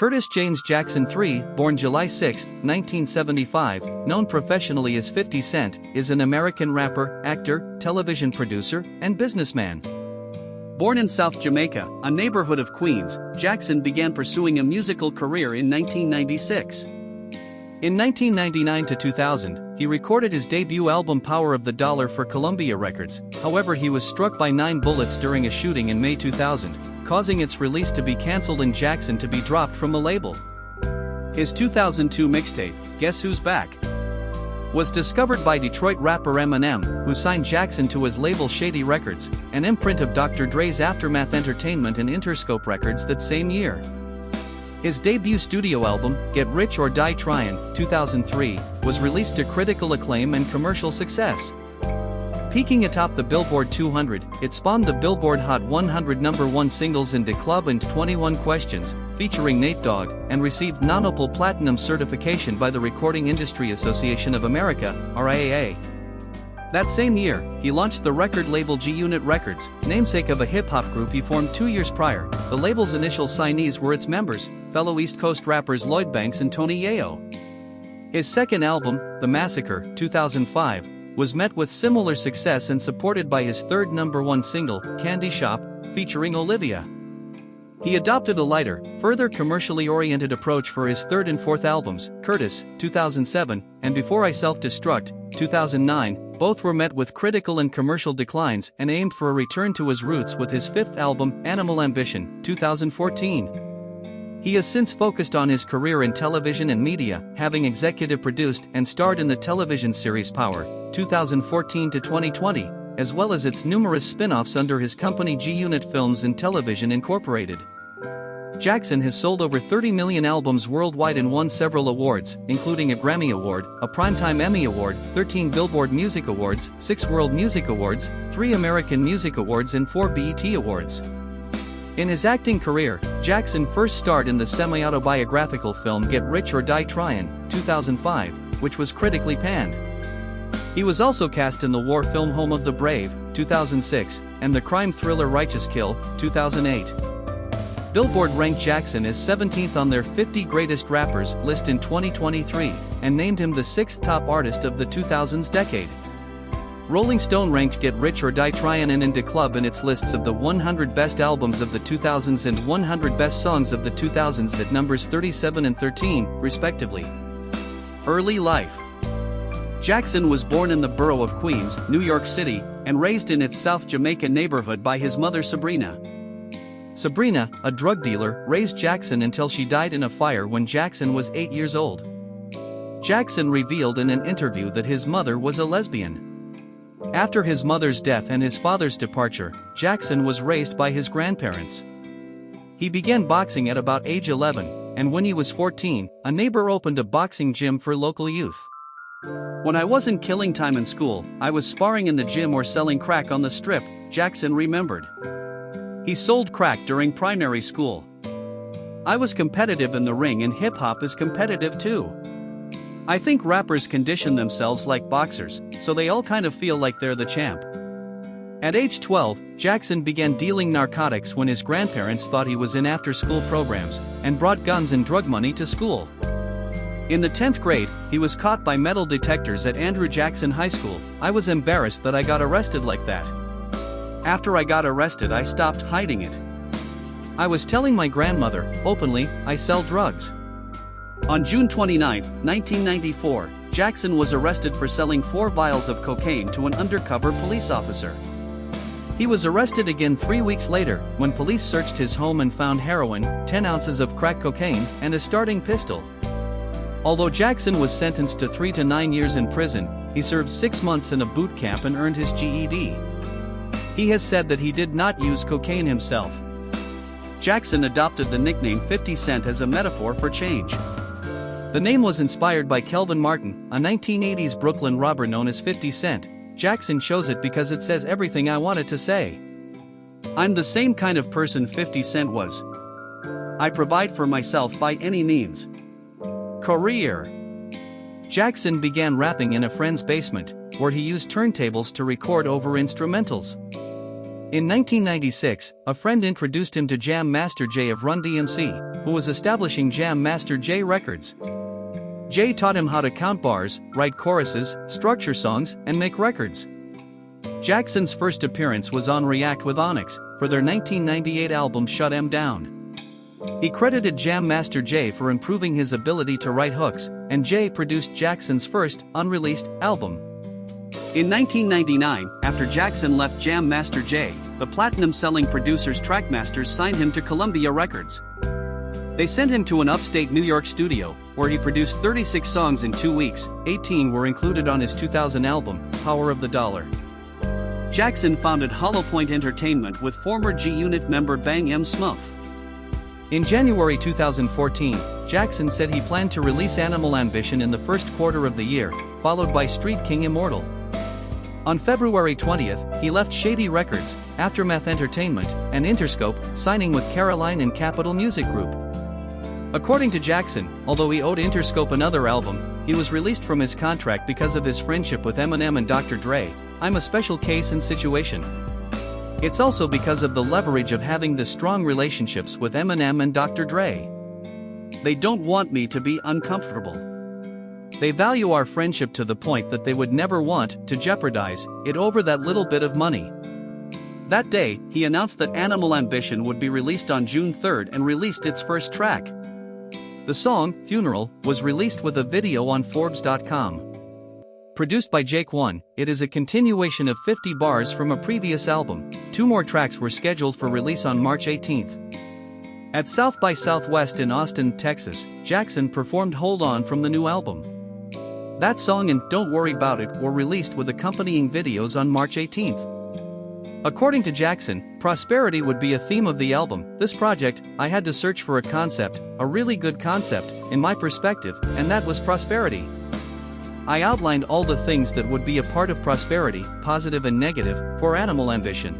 Curtis James Jackson III, born July 6, 1975, known professionally as 50 Cent, is an American rapper, actor, television producer, and businessman. Born in South Jamaica, a neighborhood of Queens, Jackson began pursuing a musical career in 1996. In 1999 to 2000, he recorded his debut album Power of the Dollar for Columbia Records. However, he was struck by 9 bullets during a shooting in May 2000, causing its release to be cancelled and Jackson to be dropped from the label. His 2002 mixtape, Guess Who's Back?, was discovered by Detroit rapper Eminem, who signed Jackson to his label Shady Records, an imprint of Dr. Dre's Aftermath Entertainment and Interscope Records that same year. His debut studio album, Get Rich or Die Tryin', 2003, was released to critical acclaim and commercial success. Peaking atop the Billboard 200, it spawned the Billboard Hot 100 #1 singles in Da Club and 21 Questions, featuring Nate Dogg, and received non-opal platinum certification by the Recording Industry Association of America, RIAA. That same year, he launched the record label G-Unit Records, namesake of a hip-hop group he formed 2 years prior. The label's initial signees were its members, fellow East Coast rappers Lloyd Banks and Tony Yayo. His second album, The Massacre, 2005, was met with similar success and supported by his third #1 single, Candy Shop, featuring Olivia. He adopted a lighter, further commercially oriented approach for his third and fourth albums, Curtis, 2007, and Before I Self-Destruct, 2009, both were met with critical and commercial declines and aimed for a return to his roots with his fifth album, Animal Ambition, 2014. He has since focused on his career in television and media, having executive produced and starred in the television series Power, 2014 to 2020, as well as its numerous spin-offs under his company G-Unit Films and Television Incorporated. Jackson has sold over 30 million albums worldwide and won several awards, including a Grammy Award, a Primetime Emmy Award, 13 Billboard Music Awards, 6 World Music Awards, 3 American Music Awards and 4 BET Awards. In his acting career, Jackson first starred in the semi-autobiographical film Get Rich or Die Tryin', 2005, which was critically panned. He was also cast in the war film Home of the Brave, 2006, and the crime thriller Righteous Kill, 2008. Billboard ranked Jackson as 17th on their 50 Greatest Rappers list in 2023, and named him the 6th top artist of the 2000s decade. Rolling Stone ranked Get Rich or Die Tryin' and Da Club in its lists of the 100 best albums of the 2000s and 100 best songs of the 2000s at numbers 37 and 13, respectively. Early life. Jackson was born in the borough of Queens, New York City, and raised in its South Jamaica neighborhood by his mother Sabrina. Sabrina, a drug dealer, raised Jackson until she died in a fire when Jackson was 8 years old. Jackson revealed in an interview that his mother was a lesbian. After his mother's death and his father's departure, Jackson was raised by his grandparents. He began boxing at about age 11, and when he was 14, a neighbor opened a boxing gym for local youth. "When I wasn't killing time in school, I was sparring in the gym or selling crack on the strip," Jackson remembered. He sold crack during primary school. "I was competitive in the ring and hip-hop is competitive too. I think rappers condition themselves like boxers, so they all kind of feel like they're the champ." At age 12, Jackson began dealing narcotics when his grandparents thought he was in after-school programs, and brought guns and drug money to school. In the 10th grade, he was caught by metal detectors at Andrew Jackson High School. "I was embarrassed that I got arrested like that. After I got arrested I stopped hiding it. I was telling my grandmother, openly, I sell drugs." On June 29, 1994, Jackson was arrested for selling 4 vials of cocaine to an undercover police officer. He was arrested again 3 weeks later, when police searched his home and found heroin, 10 ounces of crack cocaine, and a starting pistol. Although Jackson was sentenced to 3 to 9 years in prison, he served 6 months in a boot camp and earned his GED. He has said that he did not use cocaine himself. Jackson adopted the nickname 50 Cent as a metaphor for change. The name was inspired by Kelvin Martin, a 1980s Brooklyn robber known as 50 Cent. Jackson chose it because it says everything I wanted to say. "I'm the same kind of person 50 Cent was. I provide for myself by any means." Career. Jackson began rapping in a friend's basement, where he used turntables to record over instrumentals. In 1996, a friend introduced him to Jam Master Jay of Run DMC, who was establishing Jam Master Jay Records. Jay taught him how to count bars, write choruses, structure songs, and make records. Jackson's first appearance was on React with Onyx, for their 1998 album Shut 'Em Down. He credited Jam Master Jay for improving his ability to write hooks, and Jay produced Jackson's first, unreleased, album. In 1999, after Jackson left Jam Master Jay, the platinum-selling producer's Trackmasters signed him to Columbia Records. They sent him to an upstate New York studio, where he produced 36 songs in 2 weeks. 18 were included on his 2000 album, Power of the Dollar. Jackson founded Hollow Point Entertainment with former G-Unit member Bang M. Smuff. In January 2014, Jackson said he planned to release Animal Ambition in the first quarter of the year, followed by Street King Immortal. On February 20th, he left Shady Records, Aftermath Entertainment, and Interscope, signing with Caroline and Capitol Music Group. According to Jackson, although he owed Interscope another album, he was released from his contract because of his friendship with Eminem and Dr. Dre. "I'm a special case and situation. It's also because of the leverage of having the strong relationships with Eminem and Dr. Dre. They don't want me to be uncomfortable. They value our friendship to the point that they would never want to jeopardize it over that little bit of money." That day, he announced that Animal Ambition would be released on June 3rd and released its first track. The song, Funeral, was released with a video on Forbes.com. Produced by Jake One, it is a continuation of 50 bars from a previous album. 2 more tracks were scheduled for release on March 18th. At South by Southwest in Austin, Texas, Jackson performed Hold On from the new album. That song and Don't Worry About It were released with accompanying videos on March 18th. According to Jackson, prosperity would be a theme of the album. "This project, I had to search for a concept, a really good concept, in my perspective, and that was prosperity. I outlined all the things that would be a part of prosperity, positive and negative, for Animal Ambition."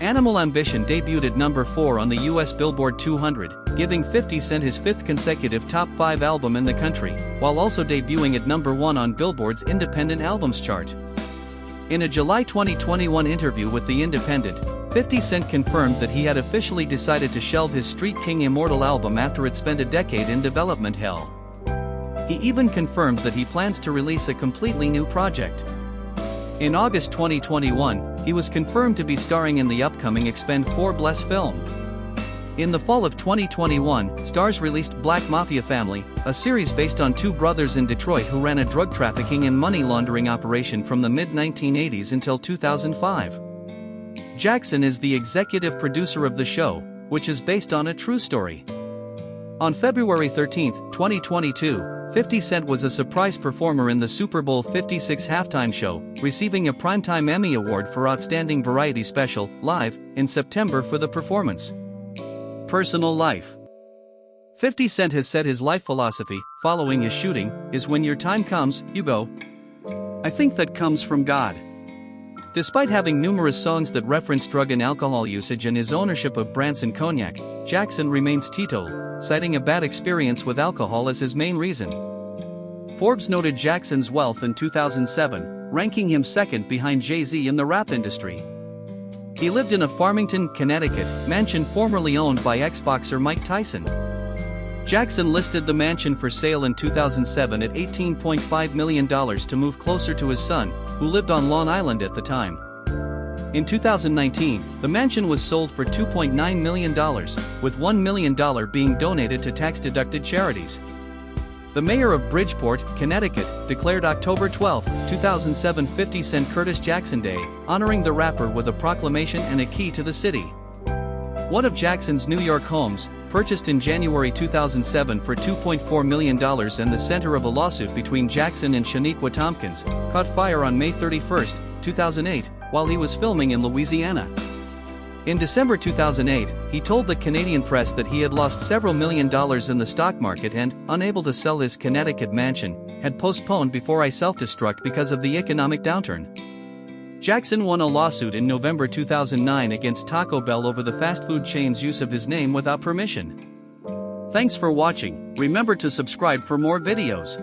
Animal Ambition debuted at number 4 on the US Billboard 200, giving 50 Cent his 5th consecutive top 5 album in the country, while also debuting at number 1 on Billboard's Independent Albums chart. In a July 2021 interview with The Independent, 50 Cent confirmed that he had officially decided to shelve his Street King Immortal album after it spent a decade in development hell. He even confirmed that he plans to release a completely new project. In August 2021, he was confirmed to be starring in the upcoming Expend 4 Bless film. In the fall of 2021, Starz released Black Mafia Family, a series based on 2 brothers in Detroit who ran a drug trafficking and money laundering operation from the mid-1980s until 2005. Jackson is the executive producer of the show, which is based on a true story. On February 13, 2022, 50 Cent was a surprise performer in the Super Bowl 56 halftime show, receiving a Primetime Emmy Award for Outstanding Variety Special, Live, in September for the performance. Personal life. 50 Cent has said his life philosophy, following his shooting, is "When your time comes, you go. I think that comes from God." Despite having numerous songs that reference drug and alcohol usage and his ownership of Branson Cognac, Jackson remains teetotal, citing a bad experience with alcohol as his main reason. Forbes noted Jackson's wealth in 2007, ranking him second behind Jay-Z in the rap industry. He lived in a Farmington, Connecticut, mansion formerly owned by ex-boxer Mike Tyson. Jackson listed the mansion for sale in 2007 at $18.5 million to move closer to his son, who lived on Long Island at the time. In 2019, the mansion was sold for $2.9 million, with $1 million being donated to tax-deducted charities. The mayor of Bridgeport, Connecticut, declared October 12, 2007 50 Cent Curtis Jackson Day, honoring the rapper with a proclamation and a key to the city. One of Jackson's New York homes, purchased in January 2007 for $2.4 million and the center of a lawsuit between Jackson and Shaniqua Tompkins, caught fire on May 31, 2008, while he was filming in Louisiana. In December 2008, he told the Canadian press that he had lost several $1 million in the stock market and, unable to sell his Connecticut mansion, had postponed before I self-destruct because of the economic downturn. Jackson won a lawsuit in November 2009 against Taco Bell over the fast food chain's use of his name without permission. Thanks for watching. Remember to subscribe for more videos.